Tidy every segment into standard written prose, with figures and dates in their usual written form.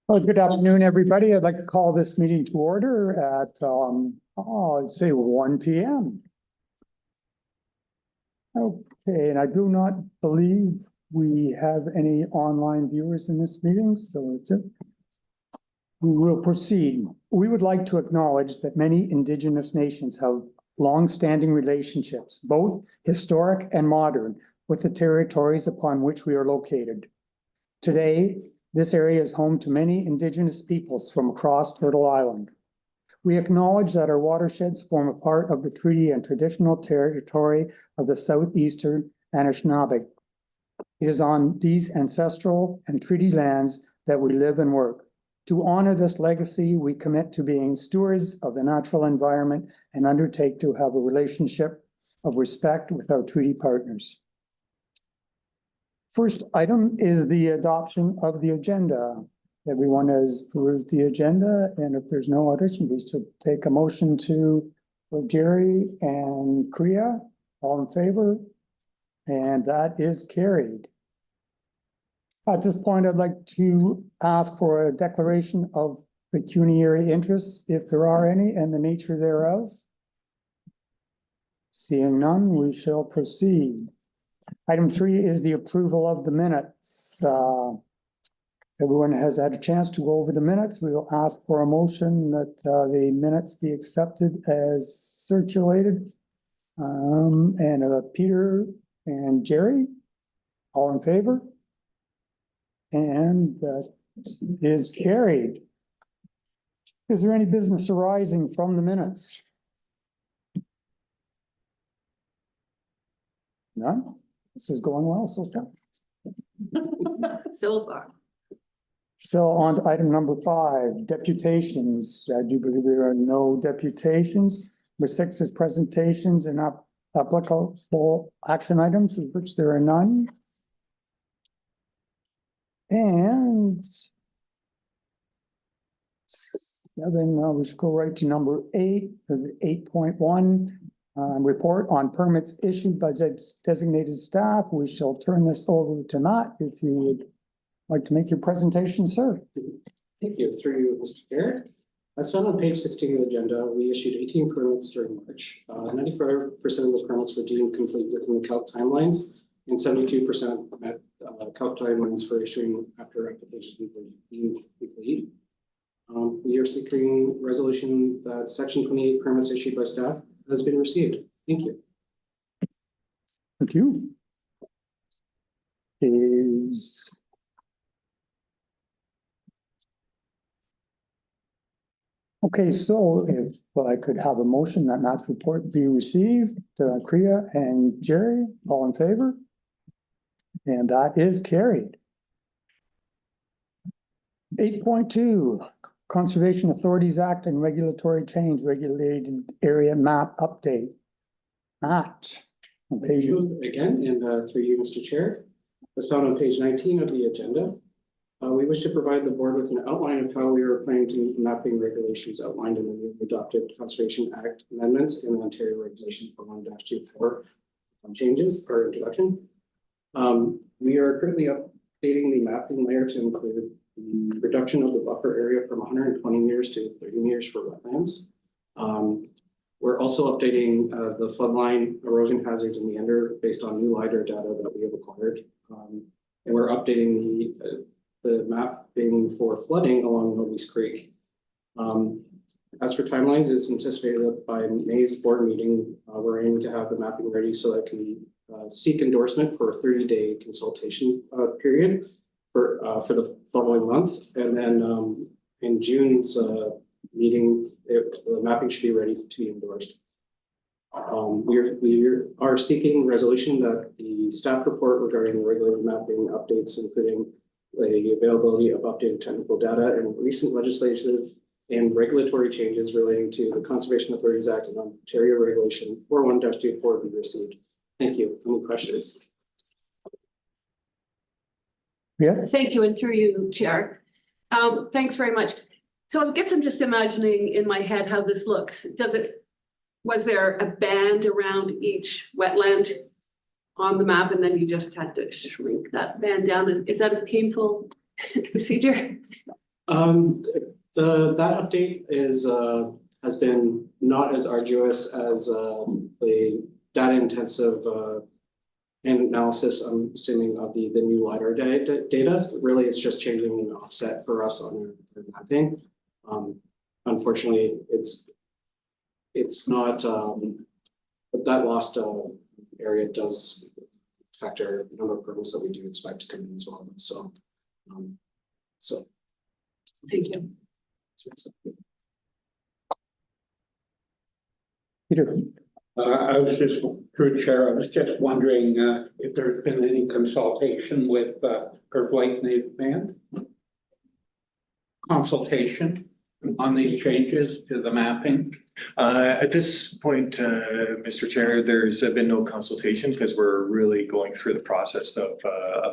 Well, good afternoon, everybody. I'd like to call this meeting to order at, I'd say 1 p.m. Okay, and I do not believe we have any online viewers in this meeting, so we will proceed. We would like to acknowledge that many Indigenous nations have long-standing relationships, both historic and modern, with the territories upon which we are located. Today, this area is home to many Indigenous peoples from across Turtle Island. We acknowledge that our watersheds form a part of the treaty and traditional territory of the Southeastern Anishinaabe. It is on these ancestral and treaty lands that we live and work. To honor this legacy, we commit to being stewards of the natural environment and undertake to have a relationship of respect with our treaty partners. First item is the adoption of the agenda. Everyone has perused the agenda, and if there's no addition, we should take a motion for Jerry and Kriya. All in favor? And that is carried. At this point, I'd like to ask for a declaration of pecuniary interests, if there are any, and the nature thereof. Seeing none, we shall proceed. Item 3 is the approval of the minutes. Everyone has had a chance to go over the minutes. We will ask for a motion that the minutes be accepted as circulated. Peter and Jerry, all in favor? And that is carried. Is there any business arising from the minutes? None? This is going well so far. So far. So on to item number 5, deputations. I do believe there are no deputations. Number 6 is presentations and applicable action items, of which there are none. And 7, we should go right to number 8, 8.1. Report on permits issued by designated staff. We shall turn this over to Matt if you would like to make your presentation, sir. Thank you. Through you, Mr. Chair. As found on page 16 of the agenda, we issued 18 permits during March. 94% of the permits were deemed complete within the CALC timelines, and 72% met CALC timelines for issuing after applications were deemed complete. We are seeking resolution that Section 28 permits issued by staff has been received. Thank you. Thank you. Okay, so if I could have a motion that Matt's report be received, Kriya and Jerry, all in favor? And that is carried. 8.2, Conservation Authorities Act and Regulatory Change, Regulated Area Map Update. Matt. Thank you again, and through you, Mr. Chair. As found on page 19 of the agenda, we wish to provide the board with an outline of how we are planning to meet the mapping regulations outlined in the newly adopted Conservation Act amendments in the Ontario Regulation 1-24 changes or introduction. We are currently updating the mapping layer to include the reduction of the buffer area from 120 meters to 30 meters for wetlands. We're also updating the floodline erosion hazards and meander based on new LiDAR data that we have acquired. And we're updating the mapping for flooding along Noby's Creek. As for timelines, it's anticipated that by May's board meeting, we're aiming to have the mapping ready so that can seek endorsement for a 30-day consultation period for the following month. And then in June's meeting, the mapping should be ready to be endorsed. We are seeking resolution that the staff report regarding the regulated mapping updates, including the availability of updated technical data and recent legislative and regulatory changes relating to the Conservation Authorities Act and Ontario Regulation 41-24 be received. Thank you. Any questions? Yeah. Thank you, and through you, Chair. Thanks very much. So I guess I'm just imagining in my head how this looks. Was there a band around each wetland on the map, and then you just had to shrink that band down? And is that a painful procedure? That update is, has been not as arduous as, the data intensive, and analysis, I'm assuming, of the new LiDAR data. Really, it's just changing an offset for us on our mapping. Unfortunately, it's not, but that lost area does factor the number of permits that we do expect to come in as well. So, Thank you. Peter, I was just, through Chair, I was just wondering if there's been any consultation with Perth Lake Native Band? Consultation on these changes to the mapping? At this point, Mr. Chair, there's been no consultation because we're really going through the process of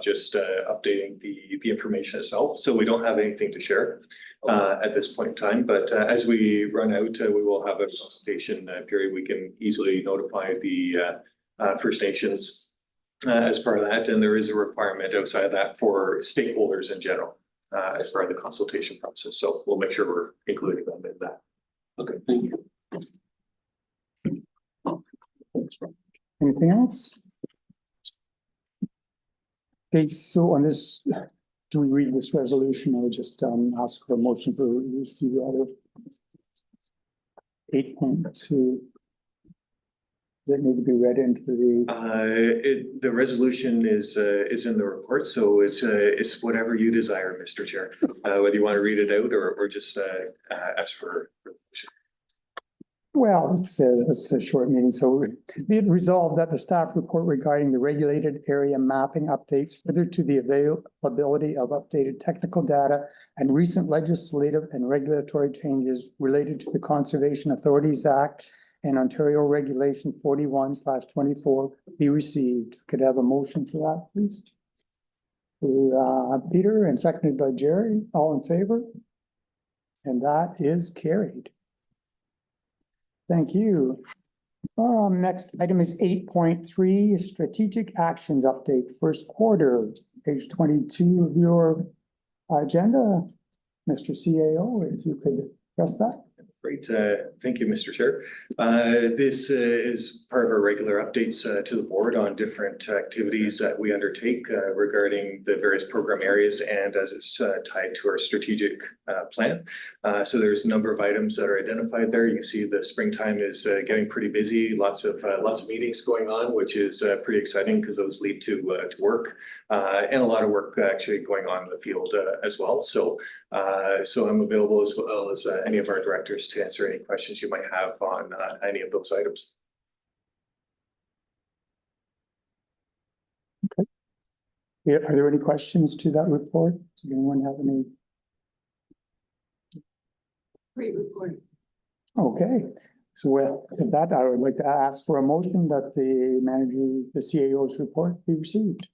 just updating the information itself. So we don't have anything to share at this point in time. But as we run out, we will have a consultation period. We can easily notify the First Nations as part of that. And there is a requirement outside of that for stakeholders in general as part of the consultation process. So we'll make sure we're including them in that. Okay, thank you. anything else? Okay, so on this, do we read this resolution or just ask for a motion for receive the other 8.2? Does it need to be read into the? The resolution is in the report, so it's whatever you desire, Mr. Chair. Whether you want to read it out or just ask for. Well, it's a short meeting, so be it resolved that the staff report regarding the regulated area mapping updates further to the availability of updated technical data and recent legislative and regulatory changes related to the Conservation Authorities Act and Ontario Regulation 41/24 be received. Could I have a motion for that, please? Peter, and seconded by Jerry, all in favor? And that is carried. Thank you. Next item is 8.3, strategic actions update, first quarter, page 22 of your agenda. Mr. CAO, if you could press that. Great. Thank you, Mr. Chair. This is part of our regular updates to the board on different activities that we undertake regarding the various program areas and as it's tied to our strategic plan. So there's a number of items that are identified there. You can see the springtime is getting pretty busy. Lots of meetings going on, which is pretty exciting because those lead to work and a lot of work actually going on in the field as well. So I'm available as well as any of our directors to answer any questions you might have on any of those items. Okay. Yeah, are there any questions to that report? Does anyone have any? Great report. Okay, so with that, I would like to ask for a motion that the CAO's report be received.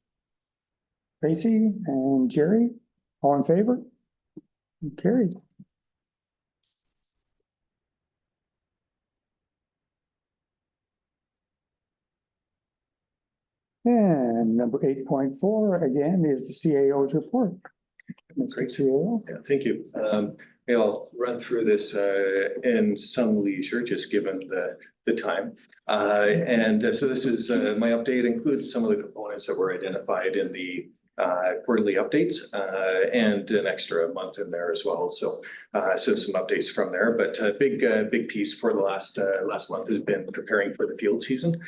Tracy and Jerry, all in favor? Carried. And number 8.4 again is the CAO's report. Great. CAO. Yeah, thank you. I'll run through this in some leisure, just given the time. So this is my update includes some of the components that were identified in the quarterly updates and an extra month in there as well. So some updates from there, but a big piece for the last month has been preparing for the field season,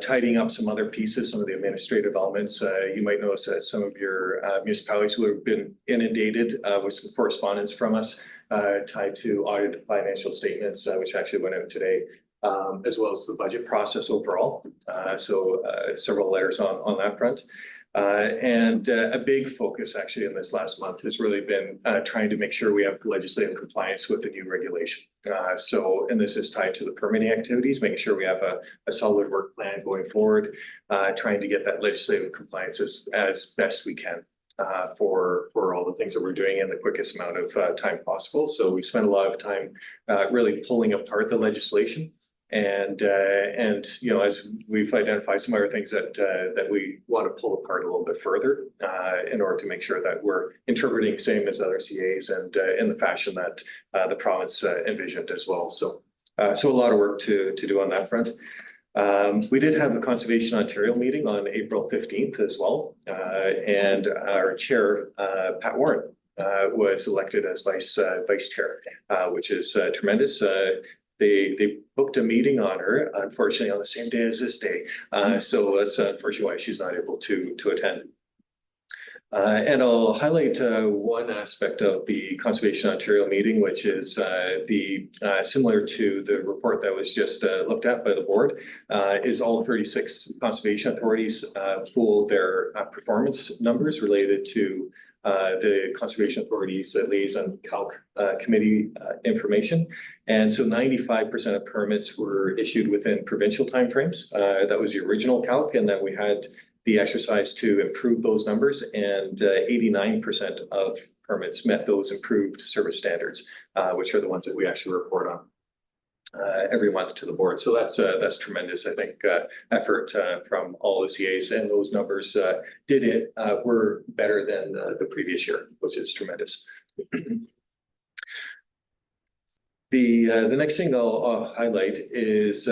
tidying up some other pieces, some of the administrative elements. You might notice that some of your municipalities would have been inundated with some correspondence from us tied to audited financial statements, which actually went out today. As well as the budget process overall. So several layers on that front. And a big focus actually in this last month has really been trying to make sure we have legislative compliance with the new regulation. And this is tied to the permitting activities, making sure we have a solid work plan going forward, trying to get that legislative compliance as best we can. For all the things that we're doing in the quickest amount of time possible. So we spent a lot of time really pulling apart the legislation And as we've identified some other things that we want to pull apart a little bit further in order to make sure that we're interpreting same as other CAs and in the fashion that the province envisioned as well. So a lot of work to do on that front. We did have the Conservation Ontario meeting on April 15th as well. And our chair, Pat Warren, was elected as vice chair, which is tremendous. They booked a meeting on her, unfortunately, on the same day as this day. So that's unfortunately why she's not able to attend. And I'll highlight one aspect of the Conservation Ontario meeting, which is similar to the report that was just looked at by the board, is all 36 conservation authorities pool their performance numbers related to the Conservation Authorities Liaison Calc Committee information. And so 95% of permits were issued within provincial timeframes. That was the original calc, and then we had the exercise to improve those numbers, and 89% of permits met those improved service standards, which are the ones that we actually report on every month to the board. So that's tremendous, I think, effort from all the CAs, and those numbers were better than the previous year, which is tremendous. The next thing I'll highlight is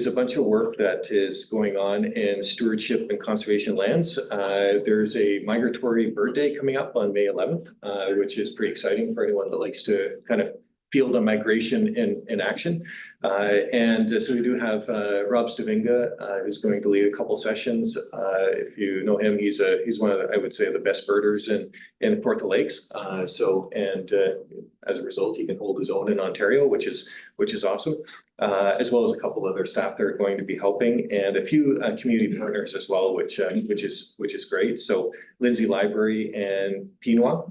a bunch of work that is going on in stewardship and conservation lands. There's a migratory bird day coming up on May 11th, which is pretty exciting for anyone that likes to kind of feel the migration in action. So we do have Rob Stavinga, who's going to lead a couple sessions. If you know him, he's one of the, I would say, the best birders in Kawartha Lakes. As a result, he can hold his own in Ontario, which is awesome. As well as a couple other staff that are going to be helping, and a few community partners as well, which is great. So Lindsay Library and Pinois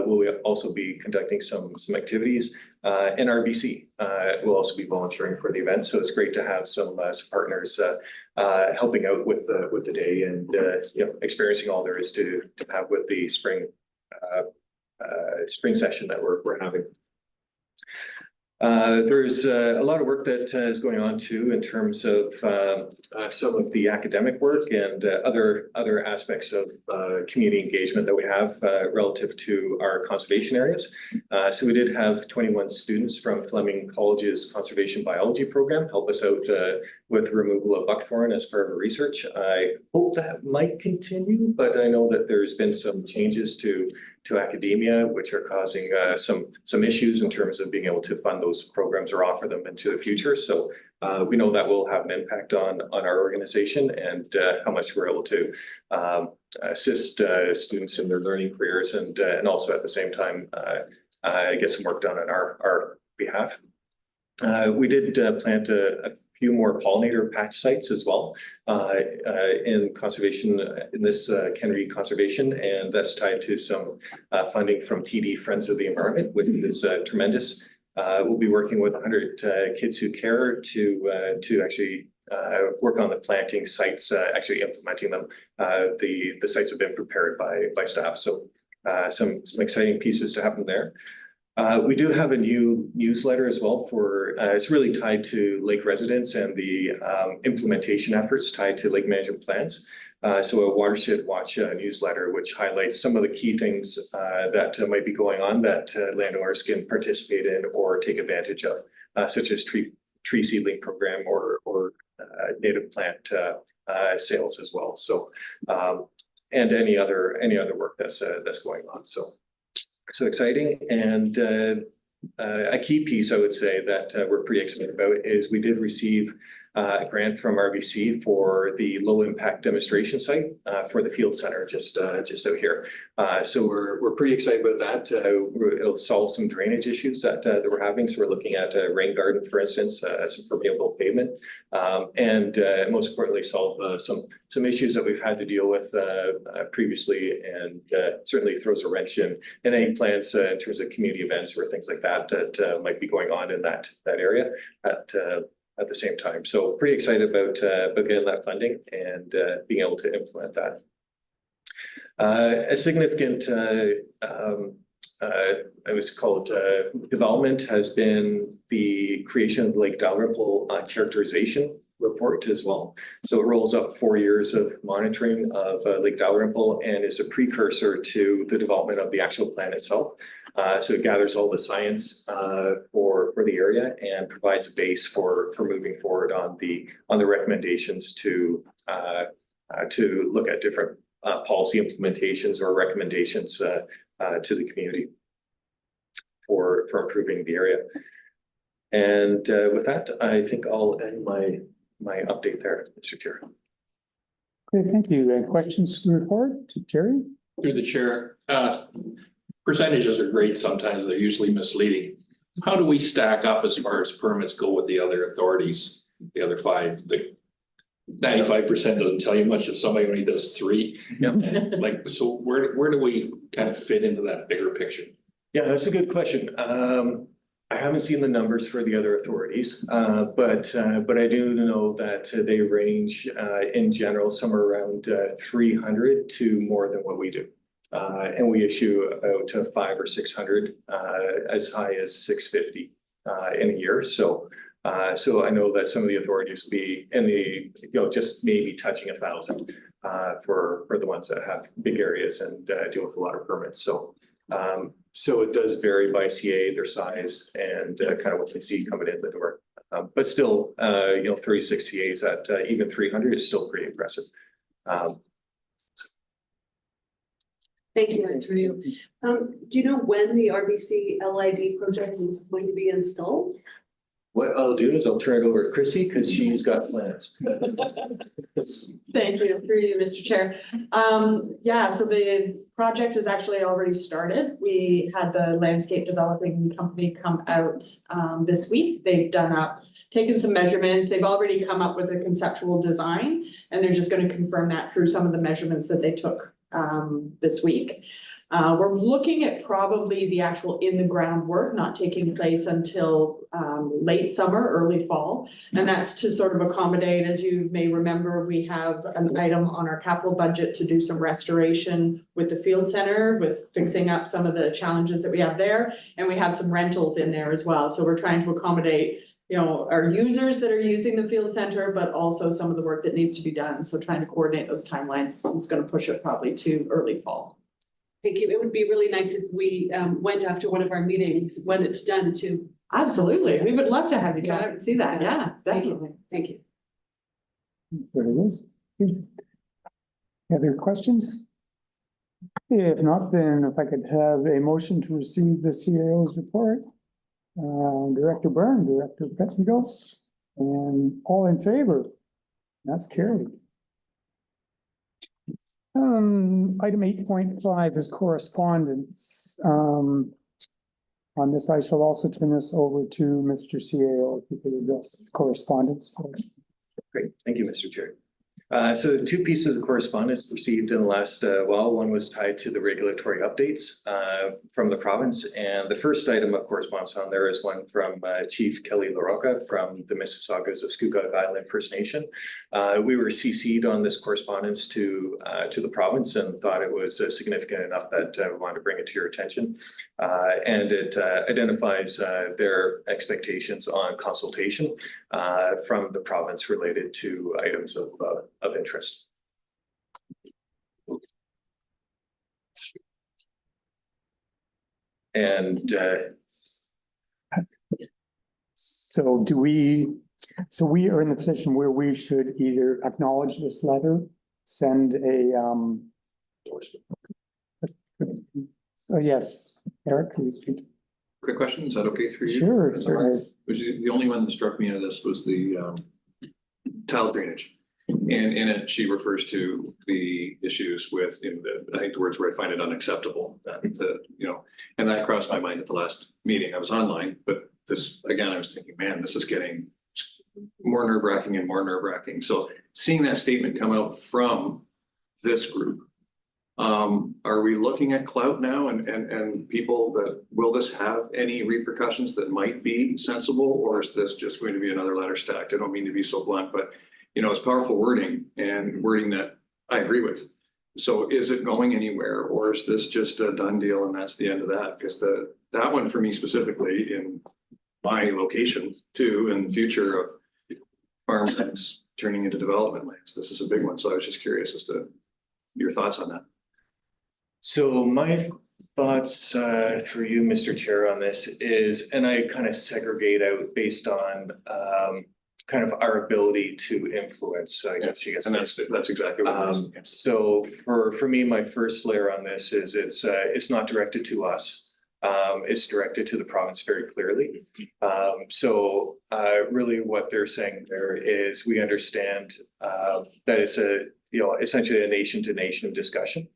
will also be conducting some activities, and RBC will also be volunteering for the event. So it's great to have some partners helping out with the day and experiencing all there is to have with the spring session that we're having. There's a lot of work that is going on too in terms of some of the academic work and other aspects of community engagement that we have relative to our conservation areas. So we did have 21 students from Fleming College's conservation biology program help us out with removal of buckthorn as part of our research. I hope that might continue, but I know that there's been some changes to academia, which are causing some issues in terms of being able to fund those programs or offer them into the future. So we know that will have an impact on our organization and how much we're able to assist students in their learning careers and also at the same time get some work done on our behalf. We did plant a few more pollinator patch sites as well in conservation, in this Kennedy Conservation, and that's tied to some funding from TD Friends of the Environment, which is tremendous. We'll be working with 100 kids who care to actually work on the planting sites, actually implementing them. The sites have been prepared by staff, so some exciting pieces to happen there. We do have a new newsletter as well for, it's really tied to lake residents and the implementation efforts tied to lake management plans. So a Watershed Watch newsletter, which highlights some of the key things that might be going on that landowners can participate in or take advantage of, such as tree seedling program or native plant sales as well. So, and any other work that's going on. So exciting. And a key piece I would say that we're pretty excited about is we did receive a grant from RBC for the low impact demonstration site for the field center just out here. So we're pretty excited about that. It'll solve some drainage issues that we're having. So we're looking at a rain garden, for instance, some permeable pavement, and most importantly, solve some issues that we've had to deal with previously, and certainly throws a wrench in any plans in terms of community events or things like that that might be going on in that area at the same time. So pretty excited about getting that funding and being able to implement that. A significant it was called, development has been the creation of Lake Dalrymple characterization report as well. So it rolls up 4 years of monitoring of Lake Dalrymple and is a precursor to the development of the actual plan itself. So it gathers all the science for the area and provides a base for moving forward on the recommendations to look at different policy implementations or recommendations to the community for improving the area. And with that, I think I'll end my update there, Mr. Chair. Okay, thank you. Any questions to the report? Jerry? Through the chair, percentages are great. Sometimes they're usually misleading. How do we stack up as far as permits go with the other authorities? The other five, the 95% doesn't tell you much if somebody only does 3. Yep. Like, so where do we kind of fit into that bigger picture? Yeah, that's a good question. I haven't seen the numbers for the other authorities, but I do know that they range in general somewhere around 300 to more than what we do. And we issue about 500 or 600, as high as 650 in a year. So I know that some of the authorities will be in the, just maybe touching 1,000 for the ones that have big areas and deal with a lot of permits. So it does vary by CA, their size, and kind of what they see coming in the door. But still, 36 CAs at even 300 is still pretty impressive. Thank you, Andrew. Do you know when the RBC LID project is going to be installed? What I'll do is I'll turn it over to Chrissy because she's got plans. Thank you, through you, Mr. Chair. Yeah, so the project is actually already started. We had the landscape developing company come out this week. They've taken some measurements. They've already come up with a conceptual design, and they're just going to confirm that through some of the measurements that they took this week. We're looking at probably the actual in the ground work not taking place until late summer, early fall. And that's to sort of accommodate, as you may remember, we have an item on our capital budget to do some restoration with the field center, with fixing up some of the challenges that we have there. And we have some rentals in there as well. So we're trying to accommodate, our users that are using the field center, but also some of the work that needs to be done. So trying to coordinate those timelines is going to push it probably to early fall. Thank you. It would be really nice if we went after one of our meetings when it's done too. Absolutely. We would love to have you come out and see that. Yeah, definitely. Thank you. There it is. Other questions? If not, then if I could have a motion to receive the CAO's report. Director Byrne, Director Pettengill, and all in favor? That's carried. Item 8.5 is correspondence. On this, I shall also turn this over to Mr. CAO, if you could address correspondence for us. Great, thank you, Mr. Chair. So 2 pieces of correspondence received in the last while. One was tied to the regulatory updates from the province. And the first item of correspondence on there is one from Chief Kelly LaRocca from the Mississaugas of Scugog Island First Nation. We were CC'd on this correspondence to the province and thought it was significant enough that we wanted to bring it to your attention. And it identifies their expectations on consultation from the province related to items of interest. And so we are in the position where we should either acknowledge this letter, send a so yes, Eric, can you speak? Quick question, is that okay for you? Sure, certainly. Which is the only one that struck me out of this was the tile drainage. And in it, she refers to the issues with, I think the words where I find it unacceptable, that, and that crossed my mind at the last meeting. I was online, but this, again, I was thinking, man, this is getting more nerve-wracking and more nerve-wracking. So seeing that statement come out from this group, are we looking at clout now and people that, will this have any repercussions that might be sensible, or is this just going to be another ladder stacked? I don't mean to be so blunt, but it's powerful wording and wording that I agree with. So is it going anywhere, or is this just a done deal and that's the end of that? Because that one for me specifically in my location too, and future of farmlands turning into development lands, this is a big one. So I was just curious as to your thoughts on that. So my thoughts through you, Mr. Chair, on this is, and I kind of segregate out based on kind of our ability to influence, I guess you And guys. that's exactly what it is. So for me, my first layer on this is it's not directed to us. It's directed to the province very clearly. So really what they're saying there is we understand that it's essentially a nation to nation discussion.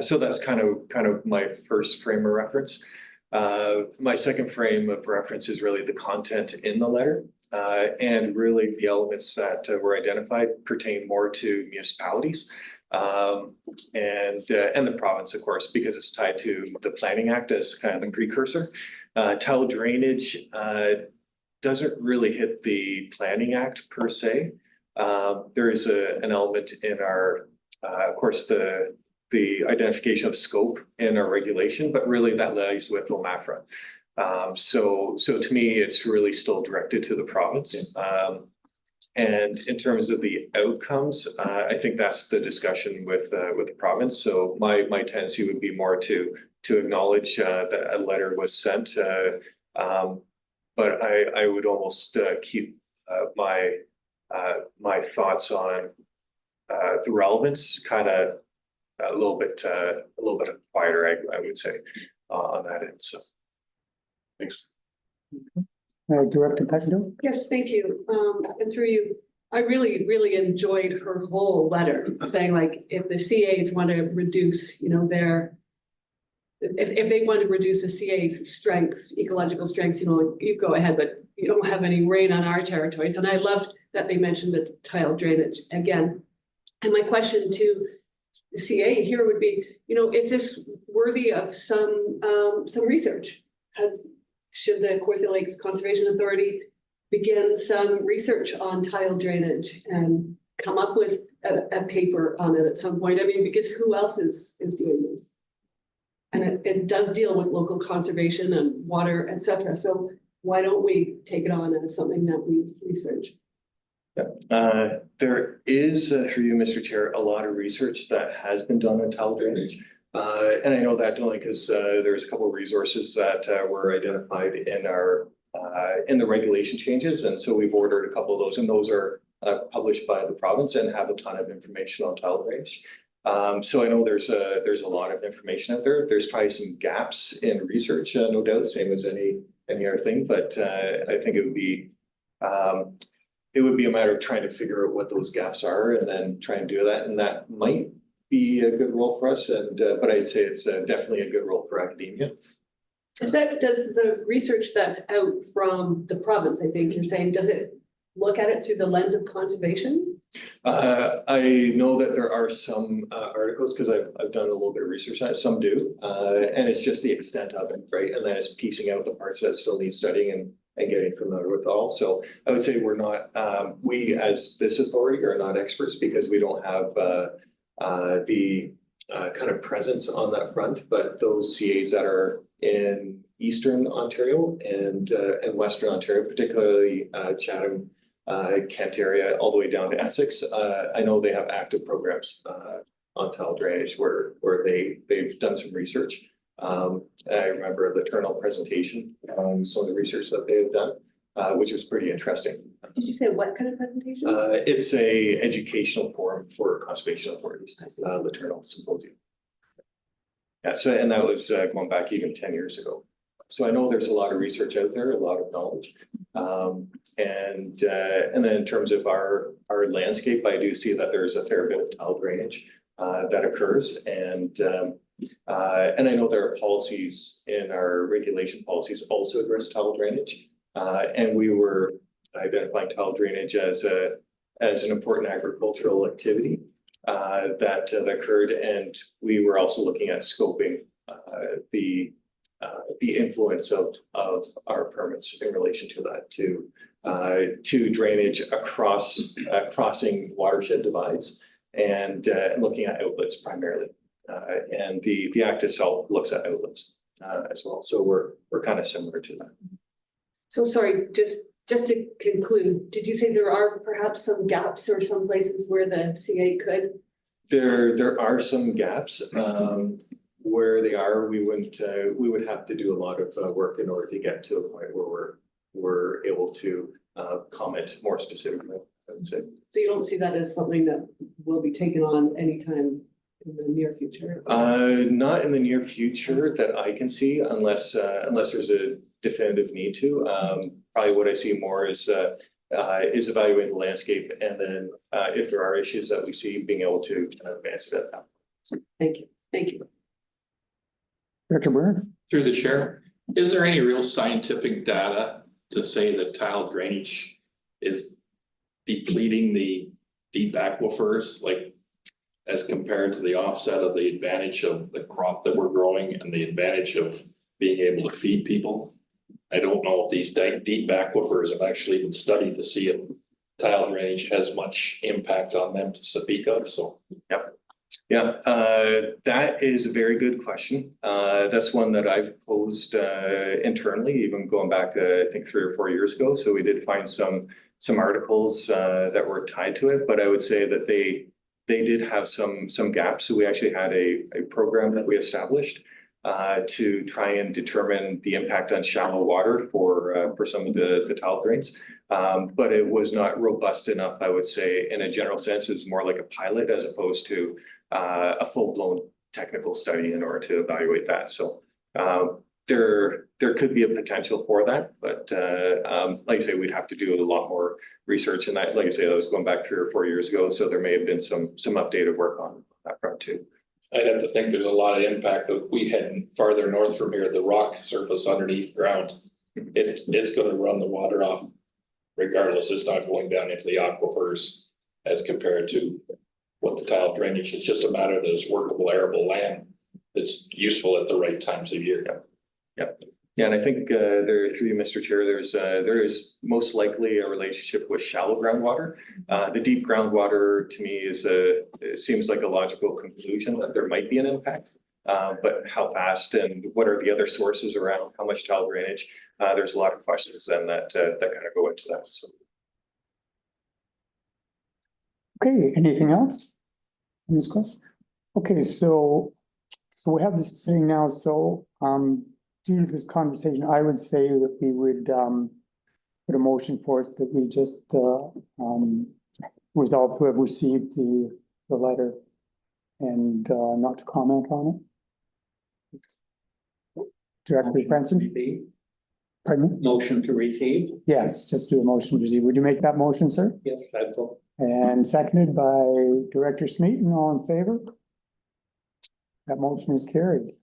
So that's kind of my first frame of reference. My second frame of reference is really the content in the letter. And really the elements that were identified pertain more to municipalities and the province, of course, because it's tied to the Planning Act as kind of the precursor. Tile drainage doesn't really hit the Planning Act per se. There is an element in our, of course, the identification of scope in our regulation, but really that lies with OMAFRA. So to me, it's really still directed to the province. And in terms of the outcomes, I think that's the discussion with the province. So my tendency would be more to acknowledge that a letter was sent, but I would almost keep my thoughts on the relevance kind of a little bit quieter, I would say, on that end. So, Thanks. Director Pendo? Yes, thank you. And through you, I really enjoyed her whole letter saying like, if the CAs want to reduce, if they want to reduce the CA's strength, ecological strength, you go ahead, but you don't have any rain on our territories. And I loved that they mentioned the tile drainage again. And my question to the CA here would be, is this worthy of some research? Should the Kawartha Lakes Conservation Authority begin some research on tile drainage and come up with a paper on it at some point? I mean, because who else is doing this? And it does deal with local conservation and water, et cetera. So why don't we take it on as something that we research? There is, through you, Mr. Chair, a lot of research that has been done on tile drainage. And I know that only because there's a couple of resources that were identified in our in the regulation changes. And so we've ordered a couple of those, and those are published by the province and have a ton of information on tile drainage. So I know there's a lot of information out there. There's probably some gaps in research, no doubt, same as any other thing. But I think it would be a matter of trying to figure out what those gaps are and then try and do that. And that might be a good role for us. And but I'd say it's definitely a good role for academia. Does the research that's out from the province, I think you're saying, does it look at it through the lens of conservation? I know that there are some articles because I've done a little bit of research on it. Some do, and it's just the extent of it, right? And then it's piecing out the parts that still need studying and getting familiar with all. So I would say we're not, we as this authority are not experts because we don't have the kind of presence on that front, but those CAs that are in Eastern Ontario and Western Ontario, particularly Chatham, Kent area, all the way down to Essex, I know they have active programs on tile drainage where they've done some research. I remember the Eternal presentation on some of the research that they have done, which was pretty interesting. Did you say what kind of presentation? It's a educational forum for conservation authorities, the Eternal Symposium. Yeah, so and that was going back even 10 years ago. So I know there's a lot of research out there, a lot of knowledge. And then in terms of our landscape, I do see that there's a fair bit of tile drainage that occurs. And I know there are policies in our regulation policies also address tile drainage. And we were identifying tile drainage as an important agricultural activity that occurred. And we were also looking at scoping the influence of our permits in relation to that, to drainage across crossing watershed divides looking at outlets primarily. And the act itself looks at outlets as well. So we're kind of similar to that. So sorry, just to conclude, did you say there are perhaps some gaps or some places where the CA could? There are some gaps. Where they are, we would have to do a lot of work in order to get to a point where we're able to comment more specifically, I would say. So you don't see that as something that will be taken on anytime in the near future? Not in the near future that I can see, unless there's a definitive need to. Probably what I see more is evaluating the landscape, and then if there are issues that we see, being able to advance it at that point. Thank you. Thank you. Director Byrne? Through the chair, is there any real scientific data to say that tile drainage is depleting the deep aquifers, like as compared to the offset of the advantage of the crop that we're growing and the advantage of being able to feed people? I don't know if these deep aquifers have actually been studied to see if tile drainage has much impact on them to speak of, so. Yep. Yeah, that is a very good question. That's one that I've posed internally, even going back, I think 3 or 4 years ago. So we did find some articles that were tied to it, but I would say that they did have some gaps. So we actually had a program that we established to try and determine the impact on shallow water for some of the tile drains. But it was not robust enough, I would say, in a general sense. It was more like a pilot as opposed to a full-blown technical study in order to evaluate that. So there could be a potential for that, but like I say, we'd have to do a lot more research. And like I say, that was going back 3 or 4 years ago. So there may have been some updated work on that front too. I'd have to think there's a lot of impact that we head farther north from here, the rock surface underneath ground. It's gonna run the water off regardless. It's not going down into the aquifers as compared to what the tile drainage. It's just a matter that it's workable arable land that's useful at the right times of year. Yep. Yeah, and I think there, through you, Mr. Chair, there is most likely a relationship with shallow groundwater. The deep groundwater to me it seems like a logical conclusion that there might be an impact. But how fast and what are the other sources around how much tile drainage? There's a lot of questions then that kind of go into that. So. Okay, anything else in this question? Okay, so we have this sitting now, so due to this conversation, I would say that we would put a motion for us that we just resolve to have received the letter and not to comment on it. Director Franson? Pardon me? Motion to receive? Yes, just do a motion to receive. Would you make that motion, sir? Yes, that's all. And seconded by Director Smeaton, all in favor? That motion is carried.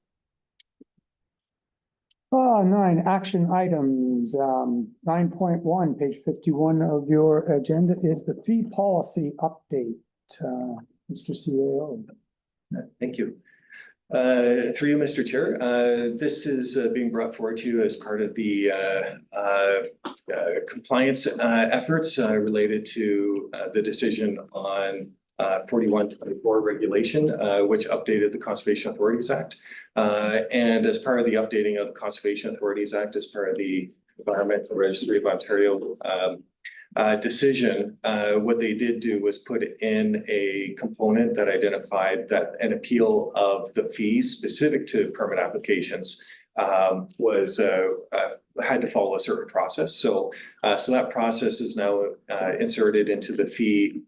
9 action items. 9.1, page 51 of your agenda is the fee policy update. Mr. CAO. Thank you. Through you, Mr. Chair, this is being brought forward to you as part of the compliance efforts related to the decision on 4124 regulation, which updated the Conservation Authorities Act. And as part of the updating of the Conservation Authorities Act, as part of the Environmental Registry of Ontario decision, what they did do was put in a component that identified that an appeal of the fees specific to permit applications was had to follow a certain process. So that process is now inserted into the fee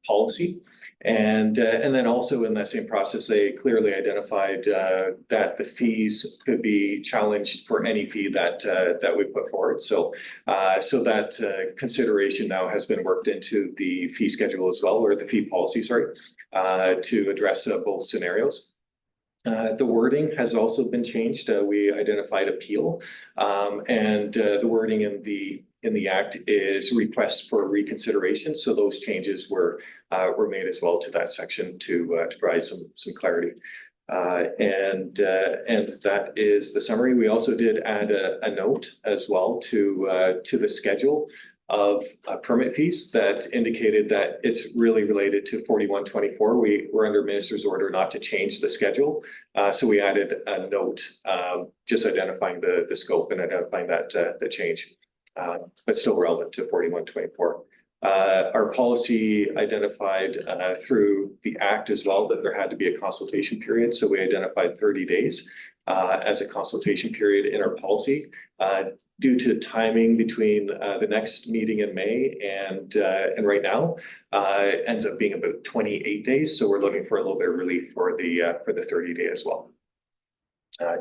policy. And then also in that same process, they clearly identified that the fees could be challenged for any fee that we put forward. So that consideration now has been worked into the fee schedule as well, or the fee policy, sorry, to address both scenarios. The wording has also been changed. We identified appeal, and the wording in the act is request for reconsideration. So those changes were made as well to that section to provide some clarity. And that is the summary. We also did add a note as well to the schedule of permit fees that indicated that it's really related to 4124. We were under minister's order not to change the schedule. So we added a note just identifying the scope and identifying that the change, but still relevant to 4124. Our policy identified through the act as well that there had to be a consultation period. So we identified 30 days as a consultation period in our policy. Due to timing between the next meeting in May and right now, ends up being about 28 days. So we're looking for a little bit of relief for the 30 day as well.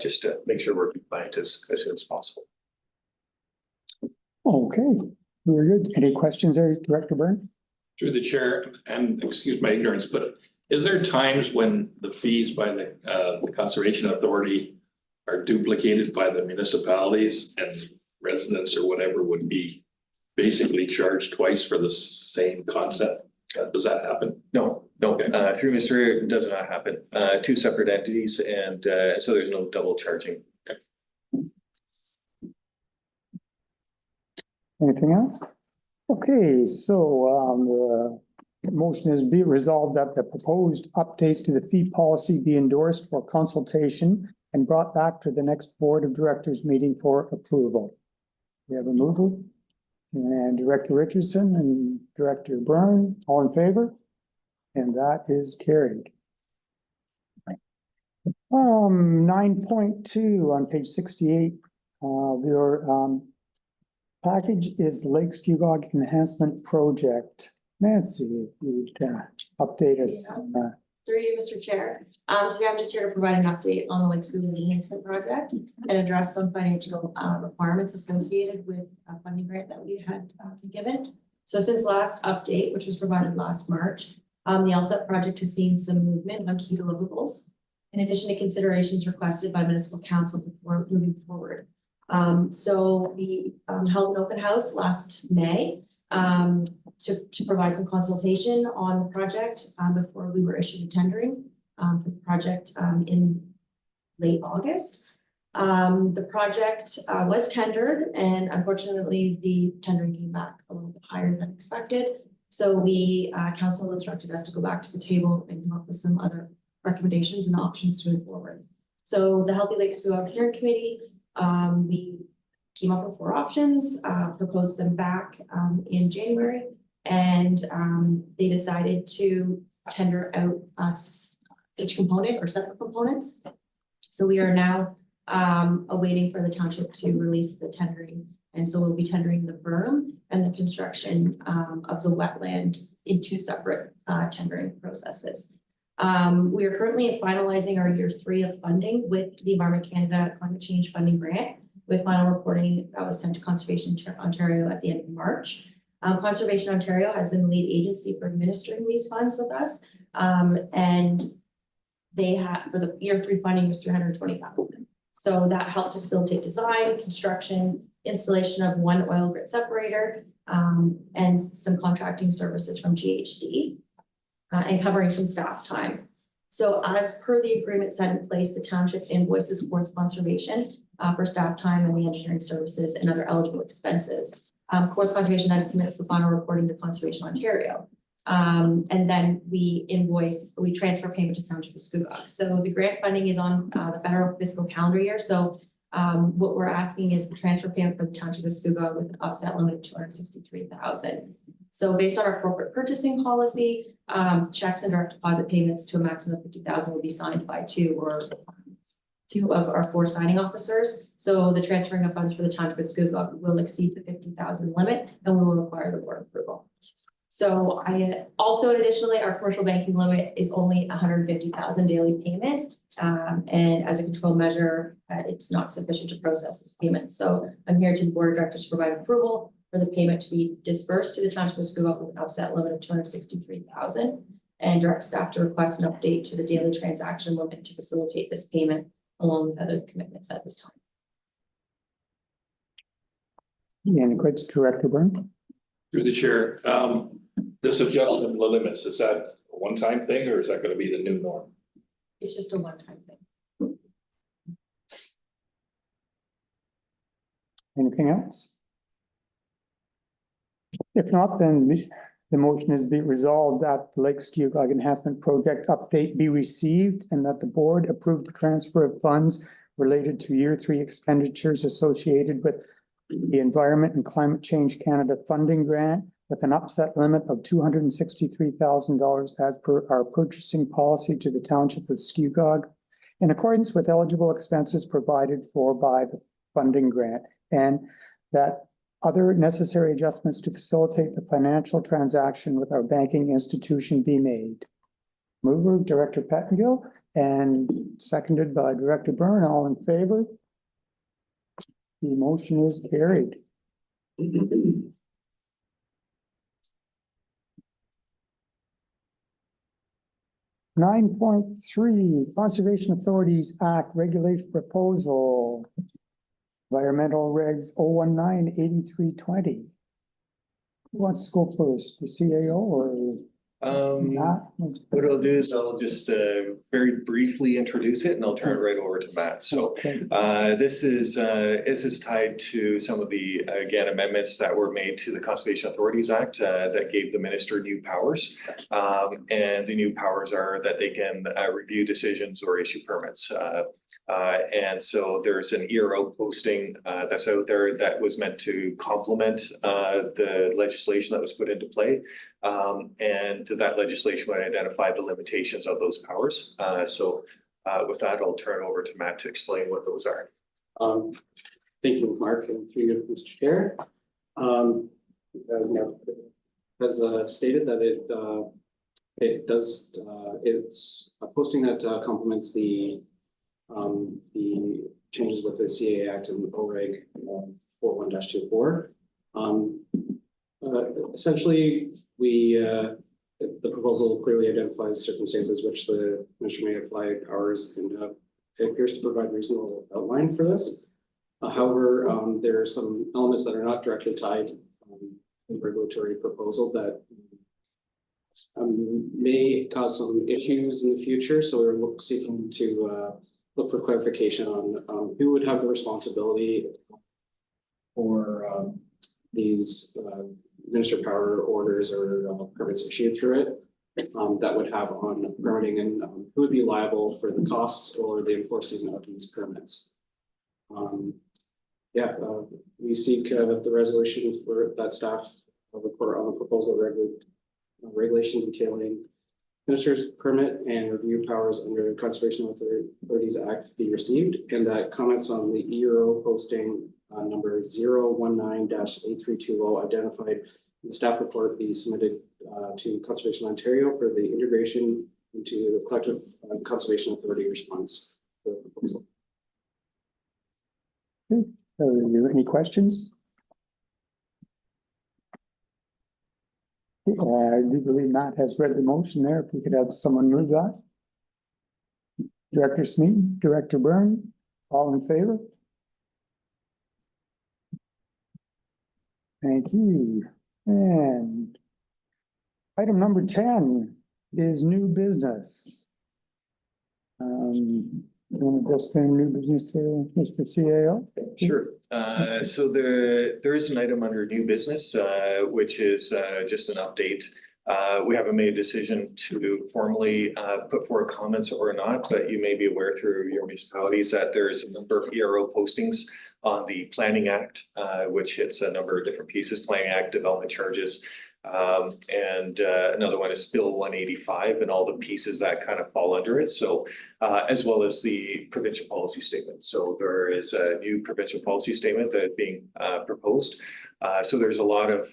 Just to make sure we're compliant as soon as possible. Okay, very good. Any questions there, Director Byrne? Through the chair, and excuse my ignorance, but is there times when the fees by the Conservation Authority are duplicated by the municipalities and residents or whatever would be basically charged twice for the same concept? Does that happen? No, through Mr. It does not happen. Two separate entities, and so there's no double charging. Anything else? Okay, so the motion is be resolved that the proposed updates to the fee policy be endorsed for consultation and brought back to the next Board of Directors meeting for approval. We have a mover, and Director Richardson and Director Byrne, all in favor? And that is carried. 9.2 on page 68, your package is the Lake Skugog Enhancement Project. Nancy, you'd update us on that. Through you, Mr. Chair. Today I'm just here to provide an update on the Lake Skugog Enhancement Project and address some financial requirements associated with a funding grant that we had given. So since last update, which was provided last March, the LSEP project has seen some movement on key deliverables, in addition to considerations requested by Municipal Council before moving forward. So we held an open house last May to provide some consultation on the project before we were issued a tendering for the project in late August. The project was tendered, and unfortunately the tendering came back a little bit higher than expected. So we council instructed us to go back to the table and come up with some other recommendations and options to move forward. So the Healthy Lake Skugog Steering Committee, we came up with 4 options, proposed them back in January, and they decided to tender out us each component or separate components. So we are now awaiting for the township to release the tendering, and so we'll be tendering the berm and the construction of the wetland in 2 separate tendering processes. We are currently finalizing our year 3 of funding with the Environment Canada Climate Change Funding Grant, with final reporting that was sent to Conservation Ontario at the end of March. Conservation Ontario has been the lead agency for administering these funds with us, and they have, for the year 3 funding was $320,000. So that helped to facilitate design, construction, installation of 1 oil grit separator, and some contracting services from GHD, and covering some staff time. So as per the agreement set in place, the township invoices Kawartha Conservation for staff time and the engineering services and other eligible expenses. Kawartha Conservation then submits the final reporting to Conservation Ontario. And then we transfer payment to Township of Skugog. So the grant funding is on the federal fiscal calendar year. So what we're asking is the transfer payment for the Township of Skugog with an offset limit of $263,000. So based on our corporate purchasing policy, checks and direct deposit payments to a maximum of $50,000 will be signed by 2 of our 4 signing officers. So the transferring of funds for the Township of Skugog will exceed the $50,000 limit, and we will require the board approval. So additionally, our commercial banking limit is only $150,000 daily payment. And as a control measure, it's not sufficient to process this payment. So I'm here to the board of directors to provide approval for the payment to be dispersed to the Township of Skugog with an offset limit of $263,000, and direct staff to request an update to the daily transaction limit to facilitate this payment along with other commitments at this time. Any questions, Director Byrne? Through the chair, this adjustment of the limits, is that a one-time thing or is that going to be the new norm? It's just a one-time thing. Anything else? If not, then the motion is be resolved that the Lake Skewgog Enhancement Project update be received and that the board approve the transfer of funds related to year 3 expenditures associated with the Environment and Climate Change Canada funding grant with an upset limit of $263,000 as per our purchasing policy to the Township of Skewgog in accordance with eligible expenses provided for by the funding grant, and that other necessary adjustments to facilitate the financial transaction with our banking institution be made. Mover, Director Pettengill, and seconded by Director Byrne. All in favor? The motion is carried. 9.3 Conservation Authorities Act Regulation Proposal. Environmental Regs 019-8320. Who wants to go first? The CAO or Matt? What I'll do is I'll just very briefly introduce it and I'll turn it right over to Matt. So Okay. this is tied to some of the, again, amendments that were made to the Conservation Authorities Act that gave the minister new powers. And the new powers are that they can review decisions or issue permits. And so there's an ERO posting that's out there that was meant to complement the legislation that was put into play. And that legislation would identify the limitations of those powers. So with that, I'll turn over to Matt to explain what those are. Thank you, Mark, and through you, Mr. Chair. As Mark has stated that it's a posting that complements the changes with the CA Act and OREG 41-24. Essentially, the proposal clearly identifies circumstances which the commission may apply powers, and it appears to provide reasonable outline for this. However, there are some elements that are not directly tied in the regulatory proposal that may cause some issues in the future. So we're seeking to look for clarification on who would have the responsibility for these minister power orders or permits issued through it that would have on permitting, and who would be liable for the costs or the enforcing of these permits. We seek the resolution for that staff report on the proposal regulation detailing minister's permit and review powers under the Conservation Authorities Act be received, and that comments on the ERO posting number 019-8320 identified in the staff report be submitted to Conservation Ontario for the integration into the collective Conservation Authority response to the proposal. Are there any questions? I do believe Matt has read the motion there. If we could have someone move that. Director Smeaton, Director Byrne, all in favor? Thank you. And item number 10 is new business. You want to address the new business, Mr. CAO? Sure. So there is an item under new business, which is just an update. We haven't made a decision to formally put forward comments or not, but you may be aware through your municipalities that there's a number of ERO postings on the Planning Act, which hits a number of different pieces, Planning Act, development charges. And another one is Bill 185 and all the pieces that kind of fall under it. So as well as the provincial policy statement. So there is a new provincial policy statement that is being proposed. So there's a lot of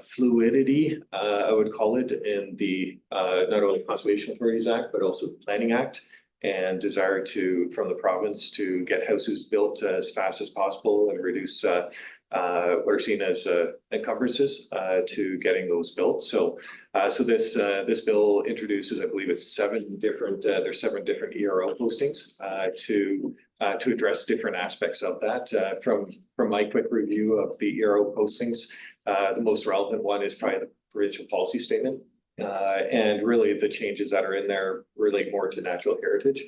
fluidity, I would call it, in the not only Conservation Authorities Act, but also the Planning Act, and desire from the province to get houses built as fast as possible and reduce what are seen as encumbrances to getting those built. So this bill introduces, I believe it's there's 7 different ERO postings to address different aspects of that. From my quick review of the ERO postings, the most relevant one is probably the provincial policy statement. And really the changes that are in there relate more to natural heritage,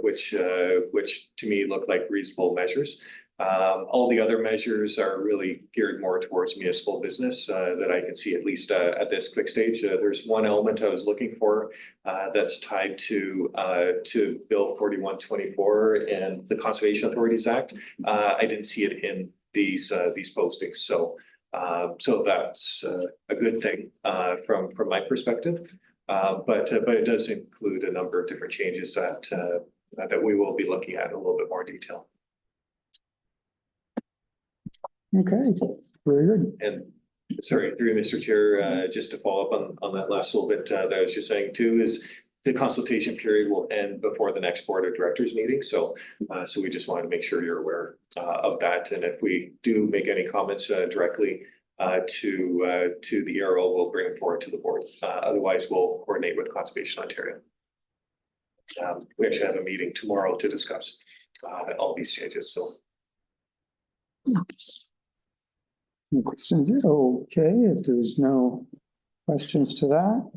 which to me look like reasonable measures. All the other measures are really geared more towards municipal business that I can see, at least at this quick stage. There's one element I was looking for that's tied to Bill 4124 and the Conservation Authorities Act. I didn't see it in these postings, so that's a good thing from my perspective. But it does include a number of different changes that we will be looking at in a little bit more detail. Okay, very good. And sorry, through you, Mr. Chair, just to follow up on that last little bit that I was just saying too, is the consultation period will end before the next board of directors meeting. So we just wanted to make sure you're aware of that. And if we do make any comments directly to the ERO, we'll bring it forward to the board. Otherwise, we'll coordinate with Conservation Ontario. We actually have a meeting tomorrow to discuss all these changes. So. Any questions? Okay, if there's no questions to that.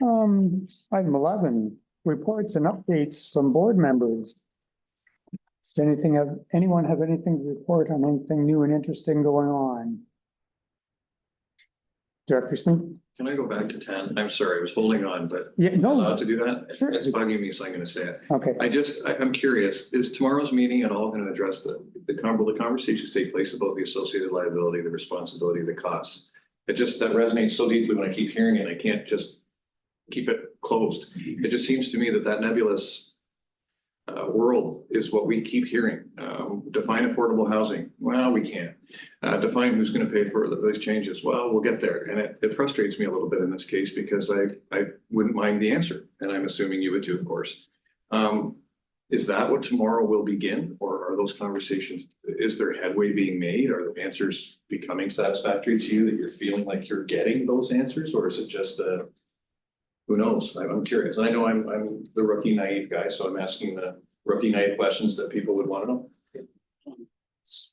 Item 11, reports and updates from board members. Does anyone have anything to report on anything new and interesting going on? Director Smith? Can I go back to 10? I'm sorry, I was holding on, but Yeah, am I no, allowed to do that? Sure. It's bugging me, so I'm gonna say it. okay. I'm curious, is tomorrow's meeting at all gonna address the conversations take place about the associated liability, the responsibility, the costs? That resonates so deeply when I keep hearing it, I can't just keep it closed. It just seems to me that nebulous world is what we keep hearing. Define affordable housing. Well, we can't. Define who's going to pay for those changes. Well, we'll get there. And it frustrates me a little bit in this case because I wouldn't mind the answer. And I'm assuming you would too, of course. Is that what tomorrow will begin? Or are those conversations, is there headway being made? Are the answers becoming satisfactory to you that you're feeling like you're getting those answers? Or is it just who knows? I'm curious. And I know I'm the rookie naive guy, so I'm asking the rookie naive questions that people would want to know.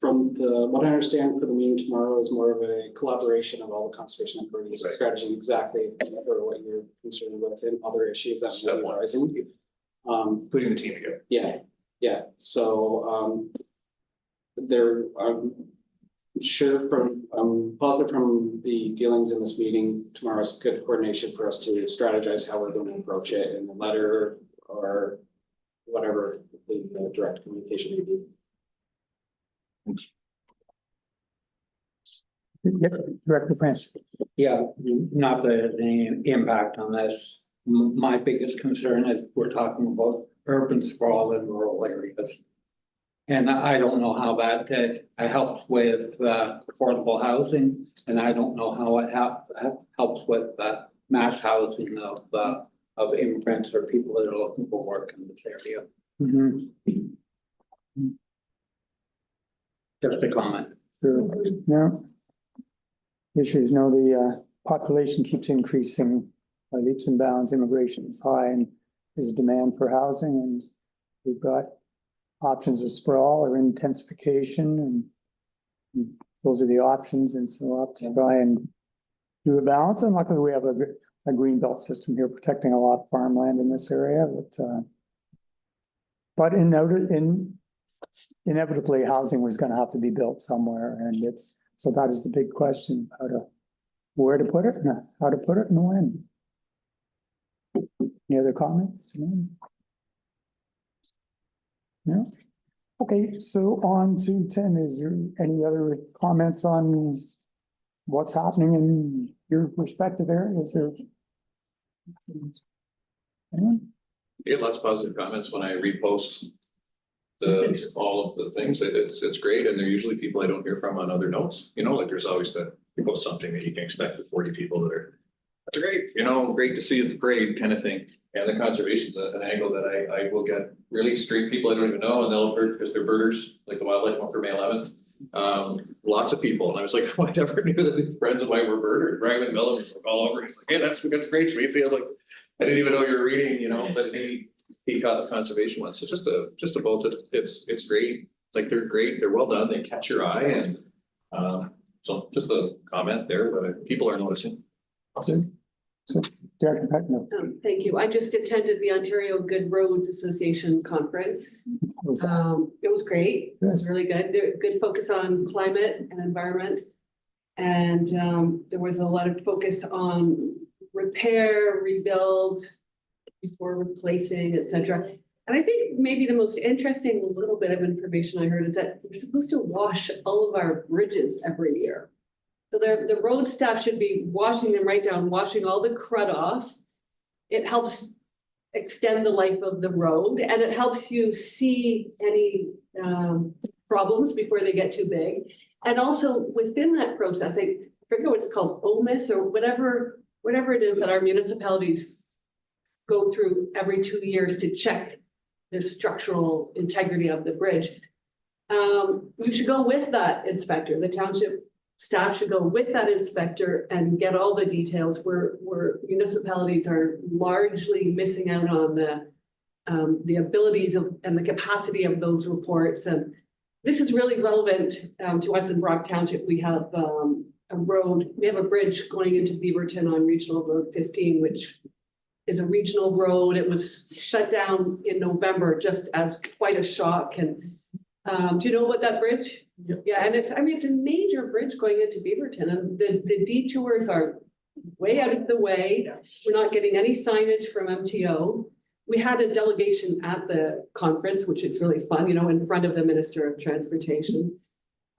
From what I understand for the meeting tomorrow is more of a collaboration of all the conservation authorities Right. strategy, exactly for what you're concerned with and other issues that may be arising. Putting the team together. Yeah. So I'm sure I'm positive from the dealings in this meeting tomorrow is good coordination for us to strategize how we're going to approach it in the letter or whatever the direct communication may be. Yep, Director Prince. Yeah, not that there's any impact on this. My biggest concern is we're talking about urban sprawl in rural areas. And I don't know how that helps with affordable housing, and I don't know how it helps with mass housing of immigrants or people that are looking for work in this area. Mm-hmm. Just a comment. Sure. No. Issues, no, the population keeps increasing by leaps and bounds. Immigration is high and there's a demand for housing, and we've got options of sprawl or intensification, and those are the options. And so up to try and do a balance. And luckily we have a green belt system here protecting a lot of farmland in this area. But inevitably housing was going to have to be built somewhere, and so that is the big question: where to put it, and how to put it, and when. Any other comments? No? Okay, so on to 10. Is there any other comments on what's happening in your respective areas? Anyone? I get lots of positive comments when I repost all of the things. It's great. And they're usually people I don't hear from on other notes. Like there's always you post something that you can expect the 40 people that are, that's great, great to see at the parade kind of thing. And the conservation's an angle that I will get really street people I don't even know, and they'll because they're birders, like the wildlife one for May 11th. Lots of people. And I was like, oh, I never knew that friends of mine were birders. Brian McMillan was like all over. He's like, hey, that's great, Sweetie. I'm like, I didn't even know you were reading, but he caught the conservation one. So just a boat that it's great. Like they're great. They're well done. They catch your eye. And so just a comment there, but people are noticing. Awesome. So, Director Pecknow, Thank you. I just attended the Ontario Good Roads Association conference. was that? It was great. It was really good. There, good focus on climate and environment. And there was a lot of focus on repair, rebuild before replacing, et cetera. And I think maybe the most interesting little bit of information I heard is that we're supposed to wash all of our bridges every year. So the road staff should be washing them right down, washing all the crud off. It helps extend the life of the road, and it helps you see any problems before they get too big. And also within that process, I forget what it's called, OMIS or whatever it is that our municipalities go through every 2 years to check the structural integrity of the bridge. You should go with that inspector. The township staff should go with that inspector and get all the details where municipalities are largely missing out on the abilities of and the capacity of those reports. And this is really relevant to us in Brock Township. We have a bridge going into Beaverton on Regional Road 15, which is a regional road. It was shut down in November just as quite a shock. And do you know about that bridge? Yeah, and it's a major bridge going into Beaverton, and the detours are way out of the way. We're not getting any signage from MTO. We had a delegation at the conference, which is really fun, in front of the Minister of Transportation.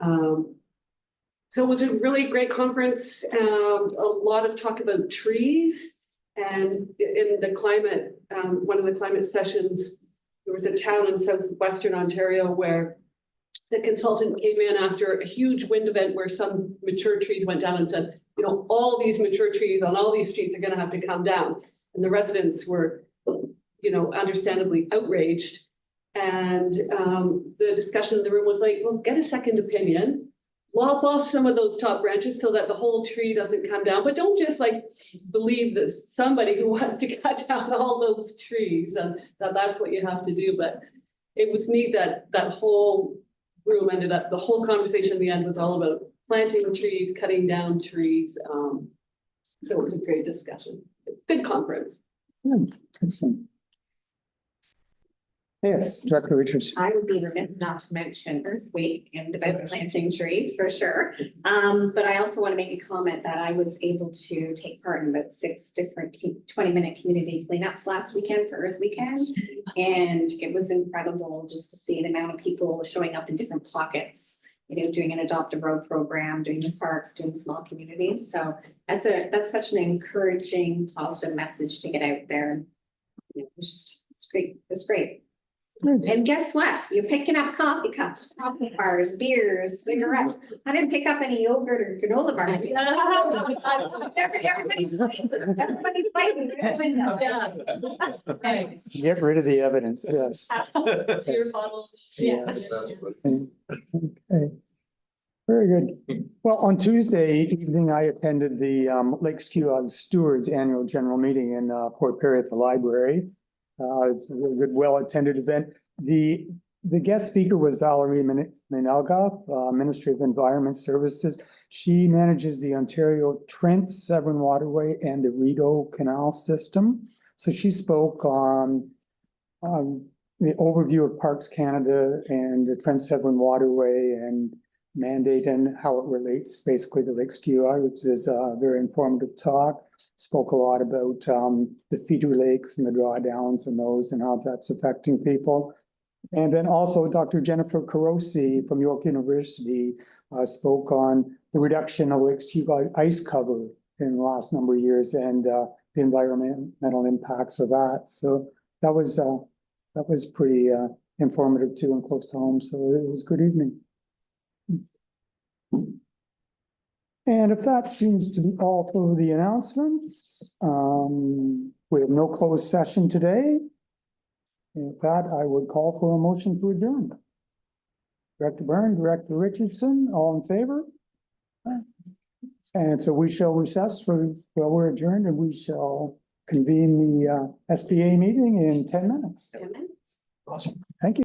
So it was a really great conference. A lot of talk about trees, and in the climate, one of the climate sessions, there was a town in southwestern Ontario where the consultant came in after a huge wind event where some mature trees went down and said, all these mature trees on all these streets are going to have to come down. And the residents were, understandably outraged. And the discussion in the room was like, well, get a second opinion, lop off some of those top branches so that the whole tree doesn't come down. But don't just believe that somebody who wants to cut down all those trees and that's what you have to do. But it was neat that that whole room ended up, the whole conversation in the end was all about planting trees, cutting down trees. So it was a great discussion. Good conference. Excellent. Yes, Director Richards. I would be remiss not to mention earthquake and about planting trees for sure. But I also want to make a comment that I was able to take part in about 6 different 20-minute community cleanups last weekend for Earth Weekend. And it was incredible just to see the amount of people showing up in different pockets, doing an Adopt a Road program, doing the parks, doing small communities. So that's such an encouraging, positive message to get out there. It's great. It's great. And guess what? You're picking up coffee cups, coffee bars, beers, cigarettes. I didn't pick up any yogurt or granola bars. Everybody's fighting. Get rid of the evidence, yes. Beer bottles. Yeah. Okay. Very good. Well, on Tuesday evening, I attended the Lake Skew Stewards Annual General Meeting in Port Perry at the library. It's a really good, well-attended event. The guest speaker was Valerie Minelga, Ministry of Environment Services. She manages the Ontario Trent Severn Waterway and the Rideau Canal System. So she spoke on the overview of Parks Canada and the Trent Severn Waterway and mandate and how it relates basically to Lake Skew, which is a very informative talk. Spoke a lot about the feeder lakes and the drawdowns and those and how that's affecting people. And then also Dr. Jennifer Carosi from York University spoke on the reduction of Lake Skew ice cover in the last number of years and the environmental impacts of that. So that was pretty informative too and close to home. So it was a good evening. And if that seems to be all for the announcements, we have no closed session today. And with that, I would call for a motion to adjourn. Director Byrne, Director Richardson, all in favor? And so we shall recess we're adjourned, and we shall convene the SBA meeting in 10 minutes. 10 minutes. Awesome. Thank you.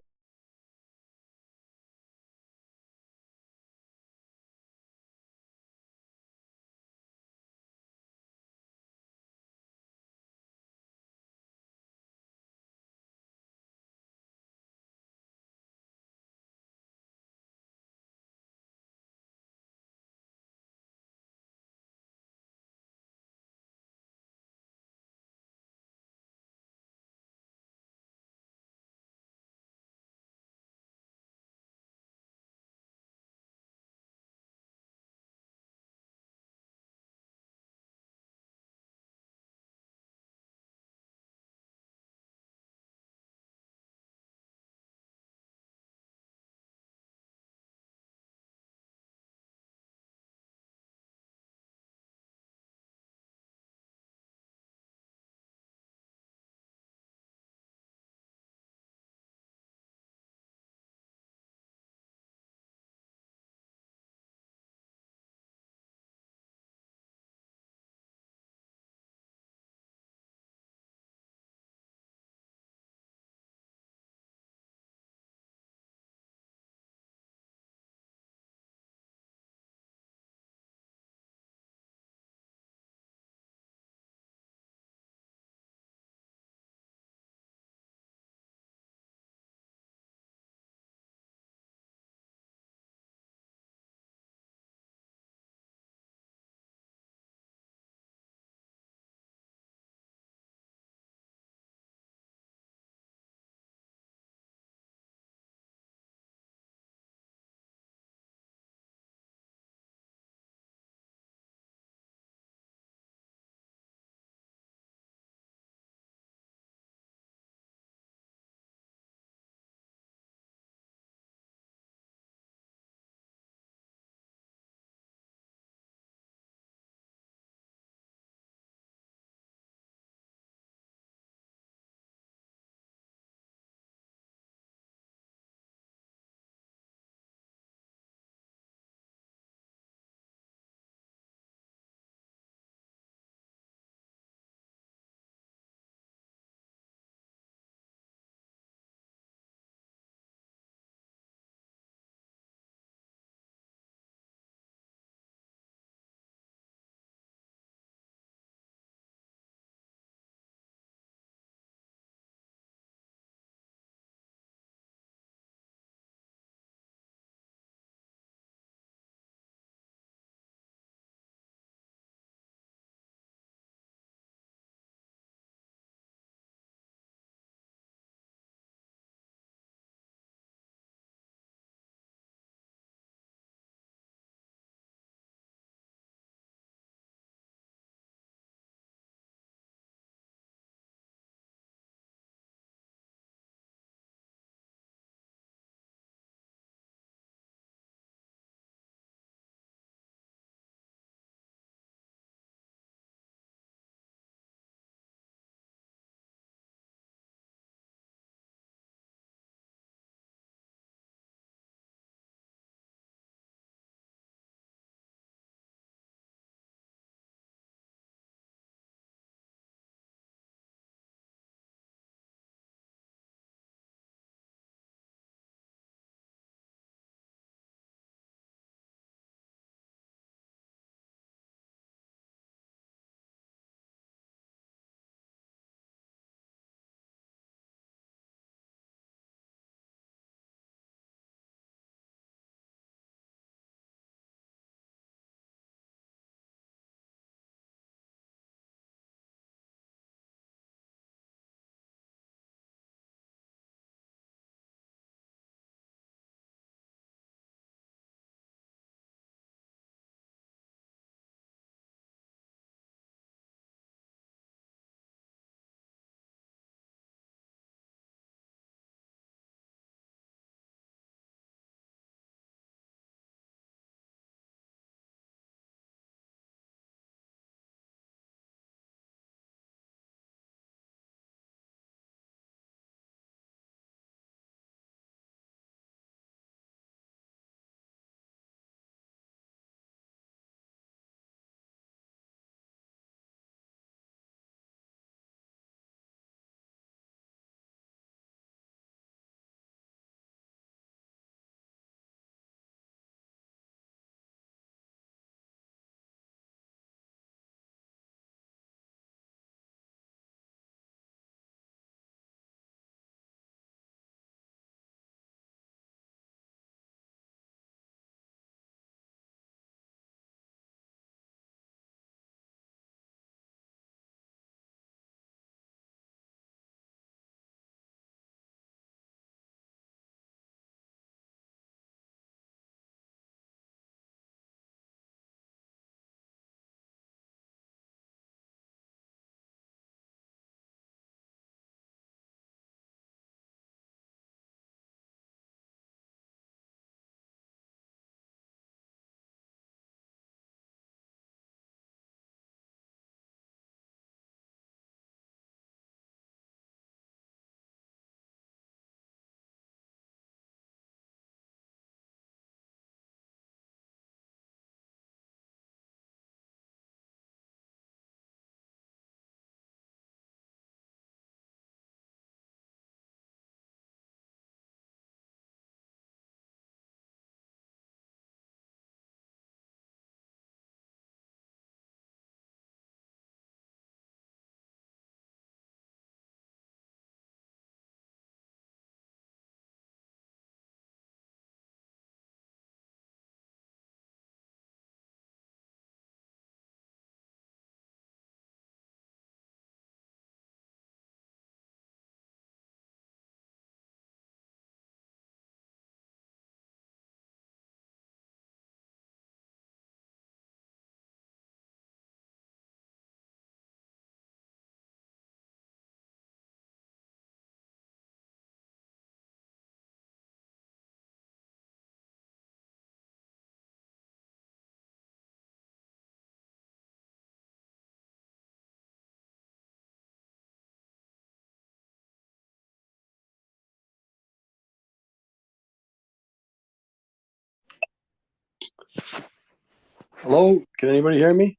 Hello, can anybody hear me?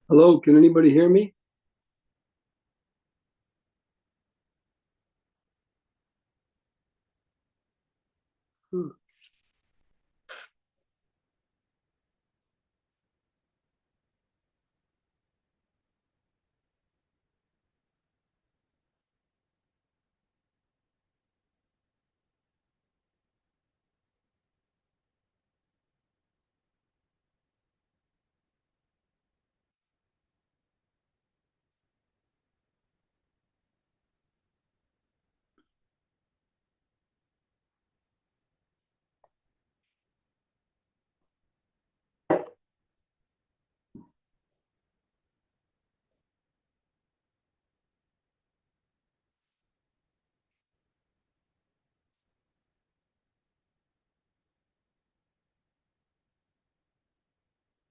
Hello, can anybody hear me?